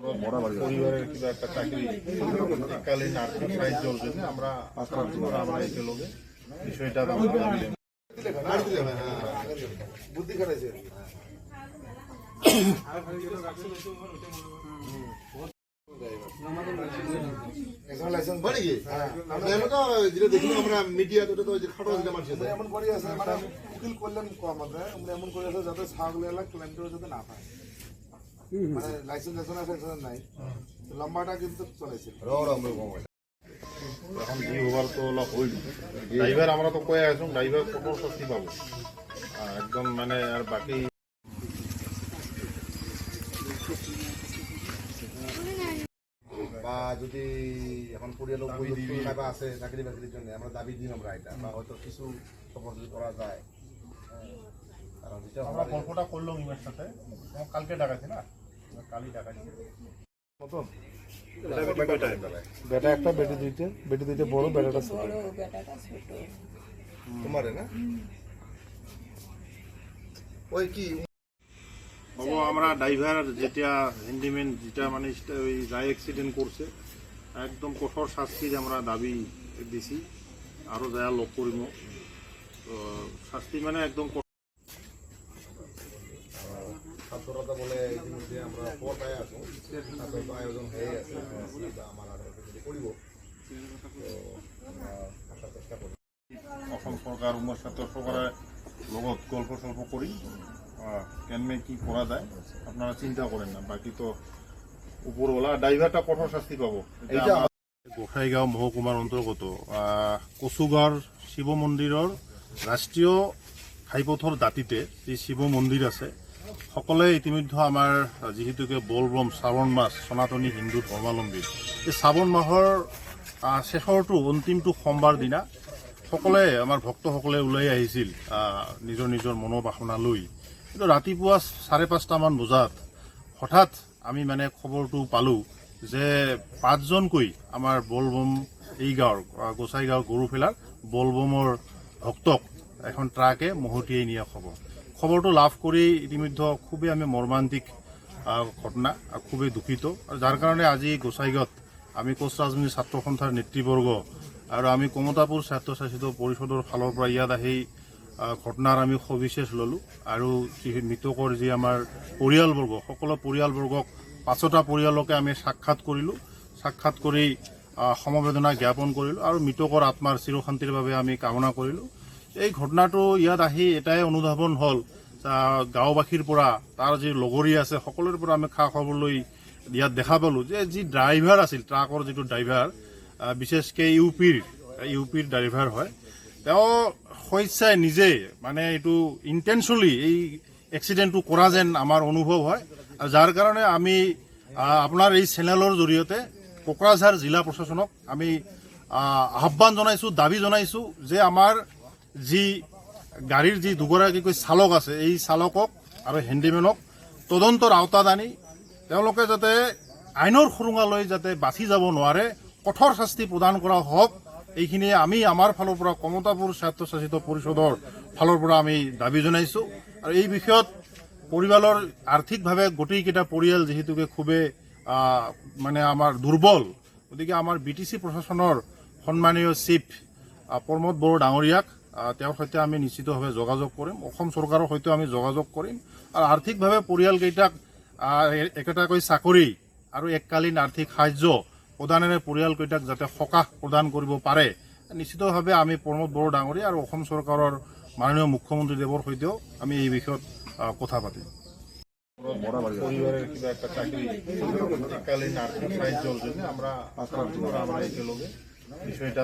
পরিবারের কিবা একটা চাকরি এককালীন আর্থিক সাহায্যের জন্য আমরা একেলগে বিষয়টা বুদ্ধি করেছে উকিল করলেন এমন করে আছে যাতে ছাগল এলাকা ক্লেম করে যাতে না পায় মানে লাইসেন্স নাই লম্বাটা কিন্তু চলেছে এখন জি ওভার তো অলপ হইল ড্রাইভার আমরা তো কয়ে আছো ড্রাইভার কঠোর শাস্তি পাবো একদম মানে আর বাকি বা যদি এখন পরিয়াল আছে চাকরি বাকরির জন্য আমরা দাবি দিই আমরা এটা বা হয়তো কিছু খবর যদি করা যায় কারণ যেটা আমরা গল্পটা করলাম ইমের সাথে কালকে ডাকাছি না কালই ডাকাছি মতন বেটা একটা বেটি দুইটা বড় বেটাটা ছোট তোমারে না ওই কি বাবু আমরা ড্রাইভার যেটা হ্যান্ডিম্যান যেটা মানে ওই যাই অ্যাক্সিডেন্ট করছে একদম কঠোর শাস্তির আমরা দাবি দিছি আরও যা লোক করিম তো শাস্তি মানে একদম ছাত্রতা বলে ইতিমধ্যে আমরা খবর পাই আছো ছাত্র আয়োজন হয়ে আছে আমার করিব তো আসার চেষ্টা করি অসম সরকার উন্নত ছাত্র সরকারের লগত গল্প সল্প করি কেনমে কি করা যায় আপনারা চিন্তা করেন না বাকি তো উপরওয়ালা ড্রাইভারটা কঠোর শাস্তি পাবো গোসাইগাঁও মহকুমার অন্তর্গত কচুগাঁৱৰ শিৱ মন্দিৰৰ ৰাষ্ট্ৰীয় ঘাইপথৰ দাঁতিতে যি শিৱ মন্দিৰ আছে সকলে ইতিমধ্যে আমাৰ যিহেতুকে বলবম শ্ৰাৱণ মাস সনাতনী হিন্দু ধৰ্মাৱলম্বী এই শ্ৰাৱণ মাহৰ শেষৰটো অন্তিমটো সোমবাৰ দিনা সকলে আমাৰ ভক্তসকলে ওলাই আহিছিল নিজৰ নিজৰ মনোবাসনা লৈ কিন্তু ৰাতিপুৱা 5:30মান বজাত হঠাৎ আমি মানে খবৰটো পালোঁ যে 5জনকৈ আমাৰ বলবম এই গাঁৱৰ গোসাইগাঁও গৰুফেলাৰ বলবমৰ ভক্তক এখন ট্ৰাকে মহতিয়াই নিয়া খবৰটো লাভ কৰি ইতিমধ্যে খুবেই আমি মৰ্মান্তিক ঘটনা খুবেই দুখিত আৰু যাৰ কাৰণে আজি গোসাইগাঁৱত আমি কোচ ৰাজমণি ছাত্ৰ সন্থাৰ নেতৃবৰ্গ আৰু আমি কমতাপুৰ স্বায়ত্তশাসিত পৰিষদৰ ফালৰ পৰা ইয়াত আহি ঘটনাৰ আমি সবিশেষ ল'লোঁ আৰু মৃতকৰ যি আমাৰ পৰিয়ালবৰ্গ সকলো পৰিয়ালবৰ্গক 5টা পৰিয়ালকে আমি সাক্ষাৎ কৰিলোঁ সাক্ষাৎ কৰি সমবেদনা জ্ঞাপন কৰিলোঁ আৰু মৃতকৰ আত্মাৰ চিৰশান্তিৰ বাবে আমি কামনা কৰিলোঁ এই ঘটনাটো ইয়াত আহি এটাই অনুধাৱন হ'ল গাঁওবাসীৰ পৰা তাৰ যি লগৰী আছে সকলোৰে পৰা আমি খা খবৰ লৈ ইয়াত দেখা পালোঁ যে যি ড্ৰাইভাৰ আছিল ট্ৰাকৰ যিটো ড্ৰাইভাৰ বিশেষকৈ ইউপিৰ ড্ৰাইভাৰ হয় তেওঁ স্বেচ্ছাই নিজে মানে এইটো ইণ্টেনচলি এই এক্সিডেণ্টটো কৰা যেন আমাৰ অনুভৱ হয় আৰু যাৰ কাৰণে আমি আপোনাৰ এই চেনেলৰ জৰিয়তে কোকৰাঝাৰ জিলা প্ৰশাসনক আমি আহ্বান জনাইছোঁ দাবী জনাইছোঁ যে আমাৰ যি গাড়ীৰ যি দুগৰাকীকৈ চালক আছে এই চালকক আৰু হেণ্ডিমেনক তদন্তৰ আওতাত আনি তেওঁলোকে যাতে আইনৰ সুৰুঙালৈ যাতে বাচি যাব নোৱাৰে কঠোৰ শাস্তি প্ৰদান কৰা হওক এইখিনি আমি আমাৰ ফালৰ পৰা কমতাপুৰ স্বায়ত্তশাসিত পৰিষদৰ ফালৰ পৰা আমি দাবী জনাইছোঁ আৰু এই বিষয়ত পৰিয়ালৰ আৰ্থিকভাৱে গোটেইকেইটা পৰিয়াল যিহেতুকে খুবেই মানে আমাৰ দুৰ্বল গতিকে আমাৰ BTC প্ৰশাসনৰ সন্মানীয় চিফ প্ৰমোদ বড়ো ডাঙৰীয়াক তেওঁৰ সৈতে আমি নিশ্চিতভাৱে যোগাযোগ কৰিম অসম চৰকাৰৰ সৈতে আমি যোগাযোগ কৰিম আৰু আৰ্থিকভাৱে পৰিয়ালকেইটাক একেটাকৈ চাকৰি আৰু এককালীন আৰ্থিক সাহায্য প্ৰদানেৰে পৰিয়ালকেইটাক যাতে সকাহ প্ৰদান কৰিব পাৰে নিশ্চিতভাৱে আমি প্ৰমোদ বড়ো ডাঙৰীয়া আৰু অসম চৰকাৰৰ মাননীয় মুখ্যমন্ত্ৰীদেৱৰ সৈতেও আমি এই বিষয়ত কথা পাতিম পৰিবাৰেৰ কিবা একটা চাকৰি এককালীন আৰ্থিক সাহায্যেৰ জন্য আমৰা একেলগে বিষয়টা